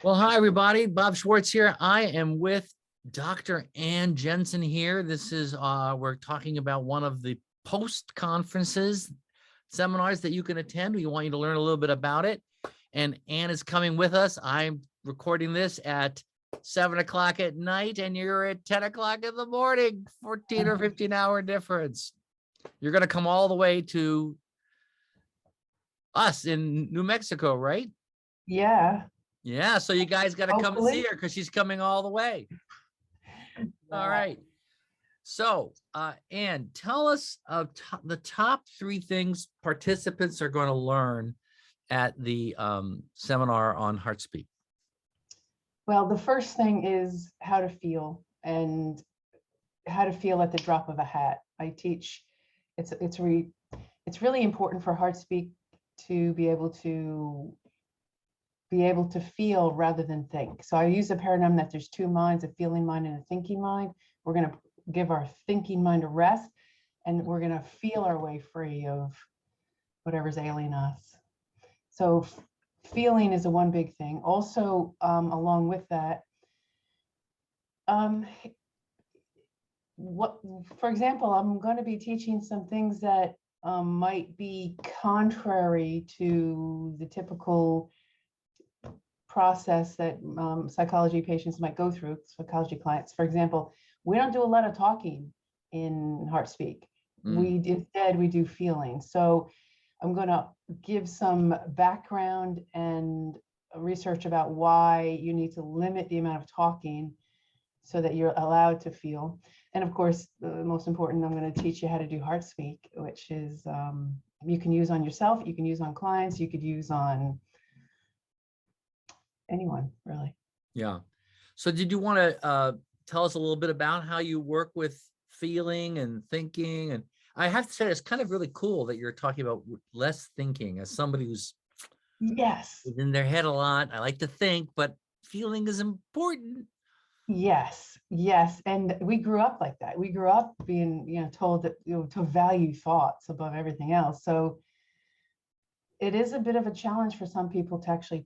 Well, hi, everybody. Bob Schwartz here. I am with Dr. Anne Jensen here. This is, we're talking about one of the post-conferences seminars that you can attend. We want you to learn a little bit about it. And Anne is coming with us. I'm recording this at 7 o'clock at night, and you're at 10 o'clock in the morning, 14 or 15 hour difference. You're going to come all the way to us in New Mexico, right? Yeah. Yeah, so you guys got to come and see Hopefully. her because she's coming all the way. All right. So, Anne, tell us the top 3 things participants are going to learn at the seminar on HeartSpeak. Well, the first thing is how to feel and how to feel at the drop of a hat. I teach, it's really important for HeartSpeak to be able to feel rather than think. So I use the paradigm that there's 2 minds, a feeling mind and a thinking mind. We're going to give our thinking mind a rest, and we're going to feel our way free of whatever's ailing us. So feeling is a one big thing. Also, along with that, for example, I'm going to be teaching some things that might be contrary to the typical process that psychology patients might go through, psychology clients. For example, we don't do a lot of talking in HeartSpeak. Instead, we do feeling. So I'm going to give some background and research about why you need to limit the amount of talking so that you're allowed to feel. And of course, the most important, I'm going to teach you how to do HeartSpeak, which is you can use on yourself, you can use on clients, you could use on anyone, really. Yeah. So did you want to tell us a little bit about how you work with feeling and thinking? And I have to say, it's kind of really cool that you're talking about less thinking as somebody who's in their head a lot. I like to think, but feeling is important. Yes. And we grew up like that. We grew up being, told that, to value thoughts above everything else. So it is a bit of a challenge for some people to actually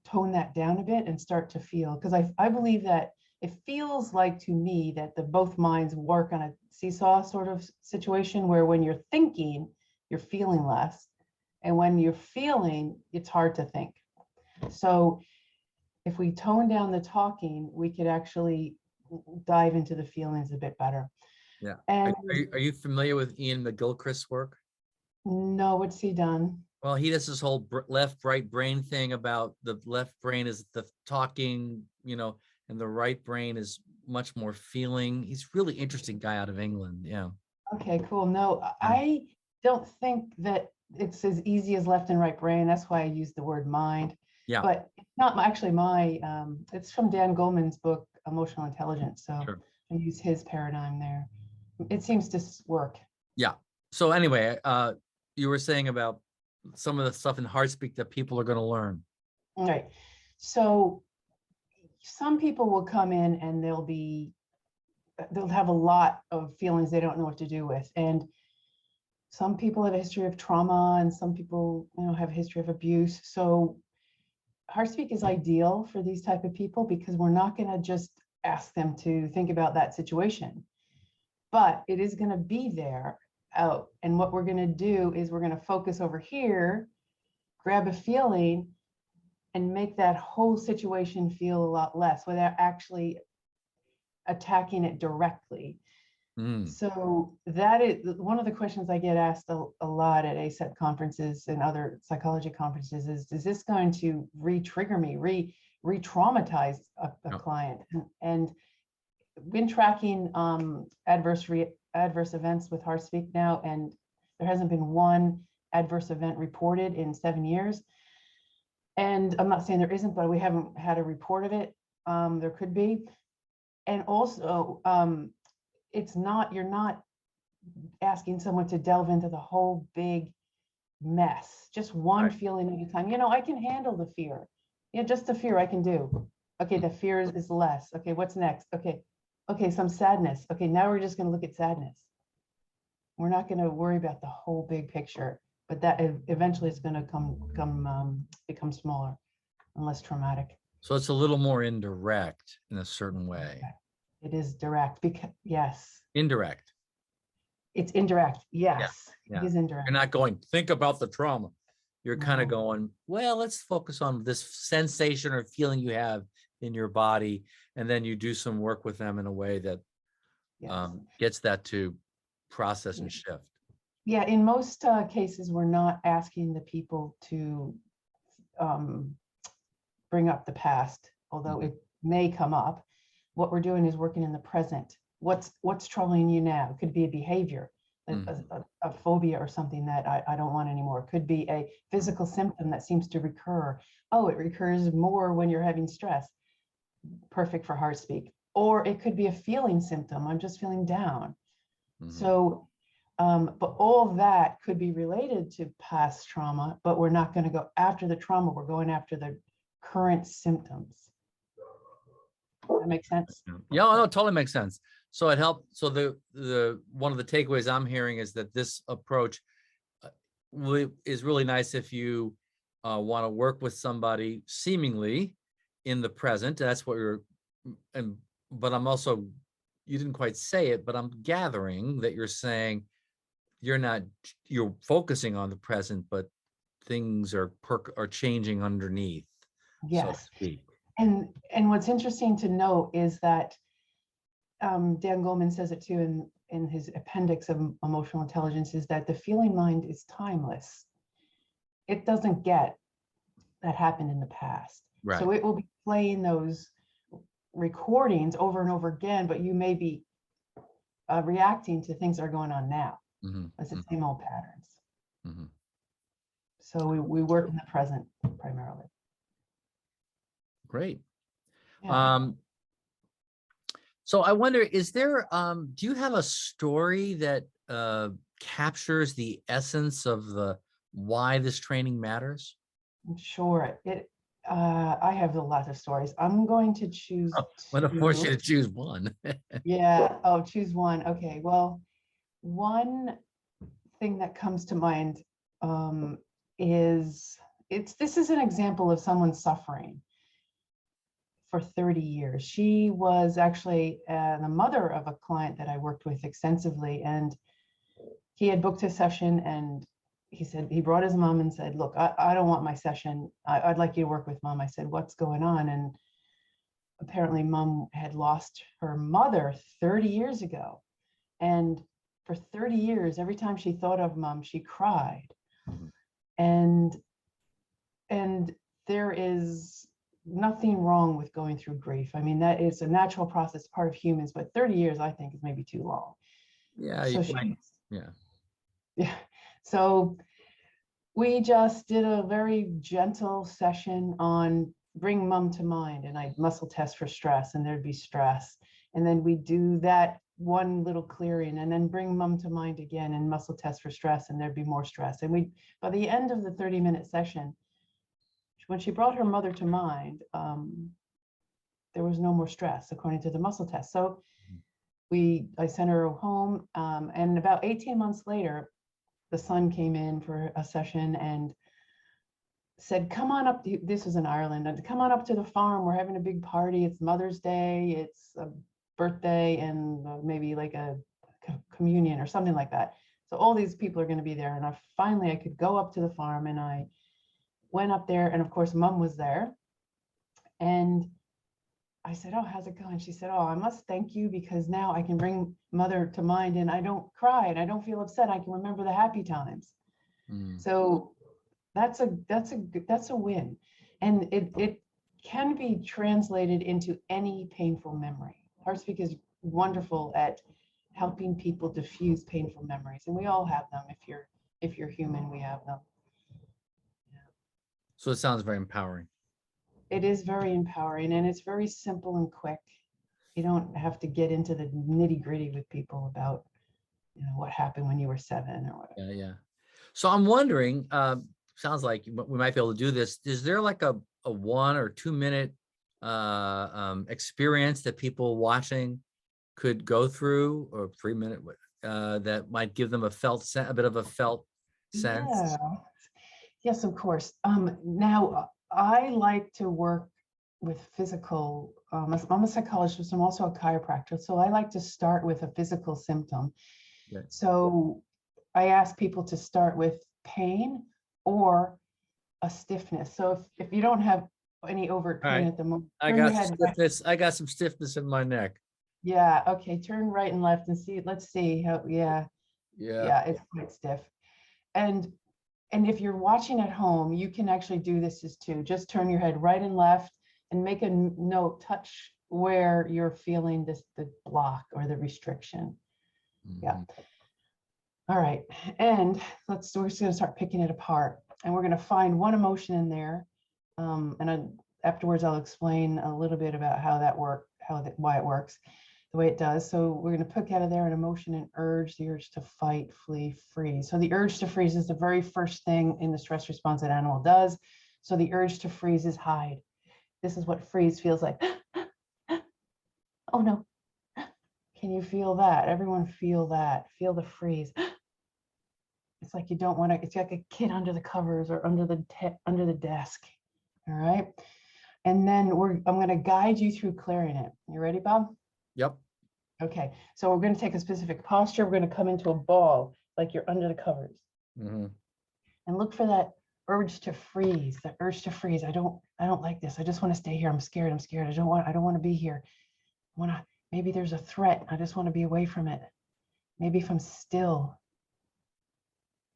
tone that down a bit and start to feel, because I believe that it feels like to me that both minds work on a seesaw sort of situation, where when you're thinking, you're feeling less. And when you're feeling, it's hard to think. So if we tone down the talking, we could actually dive into the feelings a bit better. Yeah. And are you familiar with Ian McGilchrist's work? no, what's he done? Well, he does this whole left-right brain thing about the left brain is the talking, and the right brain is much more feeling. He's a really interesting guy out of England. Yeah. Okay, cool. No, I don't think that it's as easy as left and right brain. That's why I use the word mind. Yeah. But it's not actually it's from Dan Goleman's book, Emotional Intelligence. So Sure. I use his paradigm there. It seems to work. Yeah. So anyway, you were saying about some of the stuff in HeartSpeak that people are going to learn. All right. So some people will come in and they'll have a lot of feelings they don't know what to do with. And some people have a history of trauma, and some people, have a history of abuse. So HeartSpeak is ideal for these type of people, because we're not going to just ask them to think about that situation, but it is going to be there out. And what we're going to do is we're going to focus over here, grab a feeling, and make that whole situation feel a lot less without actually attacking it directly. So that is one of the questions I get asked a lot at ASEP conferences and other psychology conferences is this going to re-trigger me, re-traumatize a client? And been tracking adverse events with HeartSpeak now, and there hasn't been one adverse event reported in 7 years. And I'm not saying there isn't, but we haven't had a report of it. There could be. And also, you're not asking someone to delve into the whole big mess, just one feeling at a time. I can handle the fear. Just the fear I can do. Okay, the fear is less. Okay, what's next? Okay, some sadness. Okay, now we're just going to look at sadness. We're not going to worry about the whole big picture, but that eventually is going to become smaller and less traumatic. So it's a little more indirect in a certain way. It is direct because, yes, Indirect. it's indirect. Yeah. Yes, it Yeah. is indirect. You're not going, think about the trauma. You're kind of No. going, well, let's focus on this sensation or feeling you have in your body. And then you do some work with them in a way that Yes. gets that to process and Yeah. shift. Yeah, in most cases, we're not asking the people to bring up the past, although it may come up. What we're doing is working in the present. What's troubling you now? It could be a behavior, a phobia or something that I don't want anymore. It could be a physical symptom that seems to recur. Oh, it recurs more when you're having stress. Perfect for HeartSpeak. Or it could be a feeling symptom. I'm just feeling down. So, but all of that could be related to past trauma, but we're not going to go after the trauma. We're going after the current symptoms. That makes sense? Yeah, no, totally makes sense. So it helped. So the one of the takeaways I'm hearing is that this approach is really nice if you want to work with somebody seemingly in the present. That's what but I'm also, you didn't quite say it, but I'm gathering that you're saying you're focusing on the present, but things are changing underneath, so to Yes. speak. And what's interesting to note is that Dan Goleman says it too in his appendix of emotional intelligence, is that the feeling mind is timeless. It doesn't get that happened in the past. Right. So it will be playing those recordings over and over again, but you may be reacting to things that are going on now. It's the same old patterns. So we work in the present primarily. Great. Yeah. So I wonder, is there, do you have a story that captures the essence of why this training matters? Sure. I have a lot of stories. I'm going to choose I'm going to force you to choose one. Yeah. Oh, choose one. Okay. Well, one thing that comes to mind is this is an example of someone suffering for 30 years. She was actually the mother of a client that I worked with extensively, and he had booked his session, and he said, he brought his mom and said, look, I don't want my session. I'd like you to work with mom. I said, what's going on? And apparently mom had lost her mother 30 years ago. And for 30 years, every time she thought of mom, she cried. And there is nothing wrong with going through grief. I mean, that is a natural process, part of humans, but 30 years, I think, is maybe too long. Yeah. So yeah. So we just did a very gentle session on bring mom to mind, and I'd muscle test for stress, and there'd be stress. And then we do that one little clearing, and then bring mom to mind again and muscle test for stress, and there'd be more stress. And by the end of the 30-minute session, when she brought her mother to mind, there was no more stress according to the muscle test. So I sent her home, and about 18 months later, the son came in for a session and said, come on up. This was in Ireland. And come on up to the farm. We're having a big party. It's Mother's Day. It's a birthday and maybe like a communion or something like that. So all these people are going to be there. And finally I could go up to the farm, and I went up there, and of course mom was there. And I said, oh, how's it going? She said, oh, I must thank you, because now I can bring mother to mind, and I don't cry, and I don't feel upset. I can remember the happy times. So that's a win. And it can be translated into any painful memory. HeartSpeak is wonderful at helping people diffuse painful memories, and we all have them. If you're human, we have them. Yeah. So it sounds very empowering. It is very empowering, and it's very simple and quick. You don't have to get into the nitty-gritty with people about, what happened when you were 7 or whatever. Yeah. So I'm wondering, sounds like we might be able to do this. Is there like a 1 or 2 minute experience that people watching could go through, or 3 minute that might give them a bit of a felt sense? Yeah. Yes, of course. Now I like to work with physical, I'm a psychologist, I'm also a chiropractor. So I like to start with a physical symptom. Right. So I ask people to start with pain or a stiffness. So if you don't have any overt All pain right. at the moment, I turn your got head right. stiffness. I got some stiffness in my neck. Yeah, okay, turn right and left and see, let's see how, yeah, Yeah. yeah, it's quite stiff. And if you're watching at home, you can actually do this as too. Just turn your head right and left and make a note, touch where you're feeling this, the block or the restriction. Yeah. Mhm. All right. And we're just going to start picking it apart. And we're going to find one emotion in there. Afterwards, I'll explain a little bit about how that works, why it works the way it does. So we're going to pick out of there an emotion and urge, the urge to fight, flee, freeze. So the urge to freeze is the very first thing in the stress response that animal does. So the urge to freeze is hide. This is what freeze feels like. Oh no. Can you feel that? Everyone feel that. Feel the freeze. It's like you don't want to, it's like a kid under the covers or under the desk. All right. And then I'm going to guide you through clearing it. You ready, Bob? Yep. Okay, so we're going to take a specific posture. We're going to come into a ball, like you're under the covers, Mhm. and look for that urge to freeze. The urge to freeze. I don't like this. I just want to stay here. I'm scared. I don't want to be here. Maybe there's a threat. I just want to be away from it. Maybe if I'm still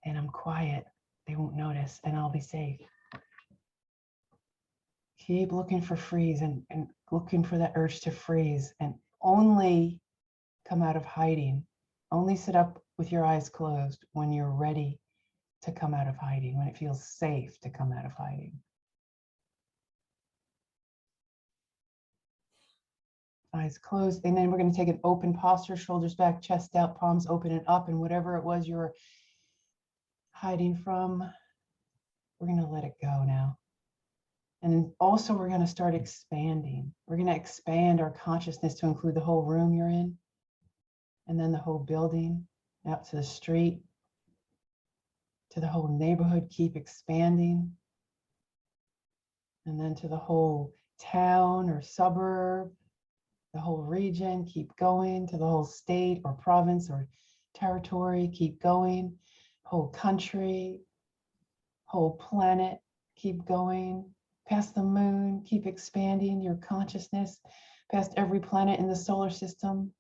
and I'm quiet, they won't notice and I'll be safe. Keep looking for freeze and looking for that urge to freeze, and only come out of hiding. Only sit up with your eyes closed when you're ready to come out of hiding, when it feels safe to come out of hiding. Eyes closed, and then we're going to take an open posture, shoulders back, chest out, palms open and up, and whatever it was you're hiding from, we're going to let it go now. And then also we're going to start expanding. We're going to expand our consciousness to include the whole room you're in, and then the whole building, out to the street, to the whole neighborhood. Keep expanding. And then to the whole town or suburb, the whole region. Keep going to the whole state or province or territory. Keep going. Whole country, whole planet. Keep going. Past the moon. Keep expanding your consciousness past every planet in the solar system.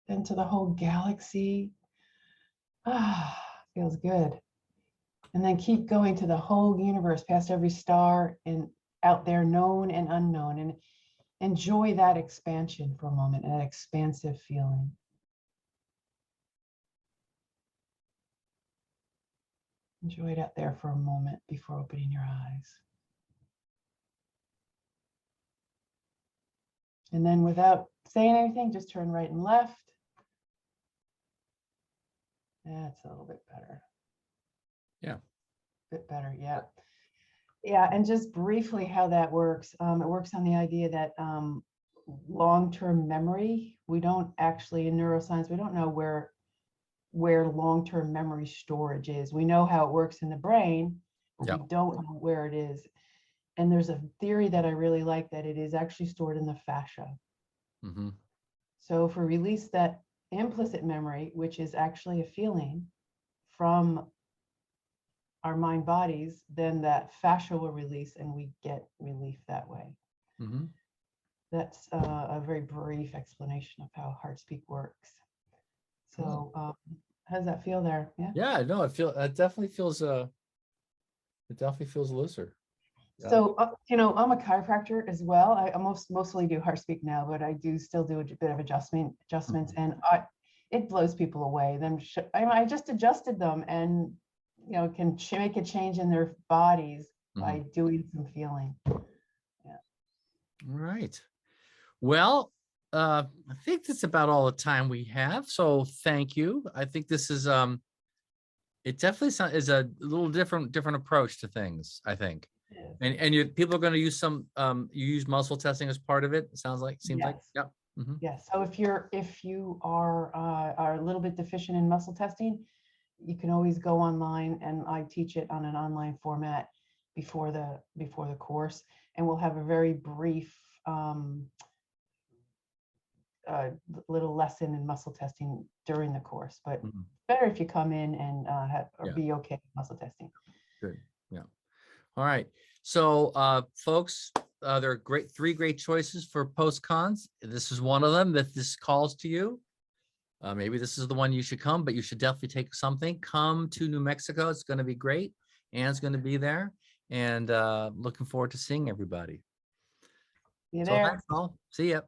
Then to the whole galaxy. Ah, feels good. And then keep going to the whole universe, past every star and out there, known and unknown, and enjoy that expansion for a moment, that expansive feeling. Enjoy it out there for a moment before opening your eyes. And then without saying anything, just turn right and left. That's a little bit better. Yeah. Bit better, yeah. Yeah, and just briefly how that works. It works on the idea that long-term memory, we don't actually, in neuroscience, we don't know where long-term memory storage is. We know how it works in the brain, but Yep. we don't know where it is. And there's a theory that I really like, that it is actually stored in the fascia. Mm-hmm. So if we release that implicit memory, which is actually a feeling from our mind bodies, then that fascia will release and we get relief that way. Mm-hmm. That's a very brief explanation of how HeartSpeak works. So how does that feel there? Yeah. Yeah, no, it definitely feels looser. Yeah. So I'm a chiropractor as well. I mostly do HeartSpeak now, but I do still do a bit of adjustments, and it blows people away. I just adjusted them, and can make a change in their bodies by doing some feeling. Yeah. All right. Well, I think that's about all the time we have. So thank you. I think this is it definitely is a little different approach to things, I think. And people are going to use some you use muscle testing as part of it. It seems like. Yep. Mm-hmm. Yes. So if you are a little bit deficient in muscle testing, you can always go online, and I teach it on an online format. before the course, and we'll have a very brief little lesson in muscle testing during the course. But better if you come in and be okay with muscle testing. Good. Yeah. All right. So, folks, there are three great choices for post-cons. This is one of them. If this calls to you, maybe this is the one you should come, but you should definitely take something. Come to New Mexico. It's going to be great. Anne's going to be there, and looking forward to seeing everybody. See you So there. that's all. See ya.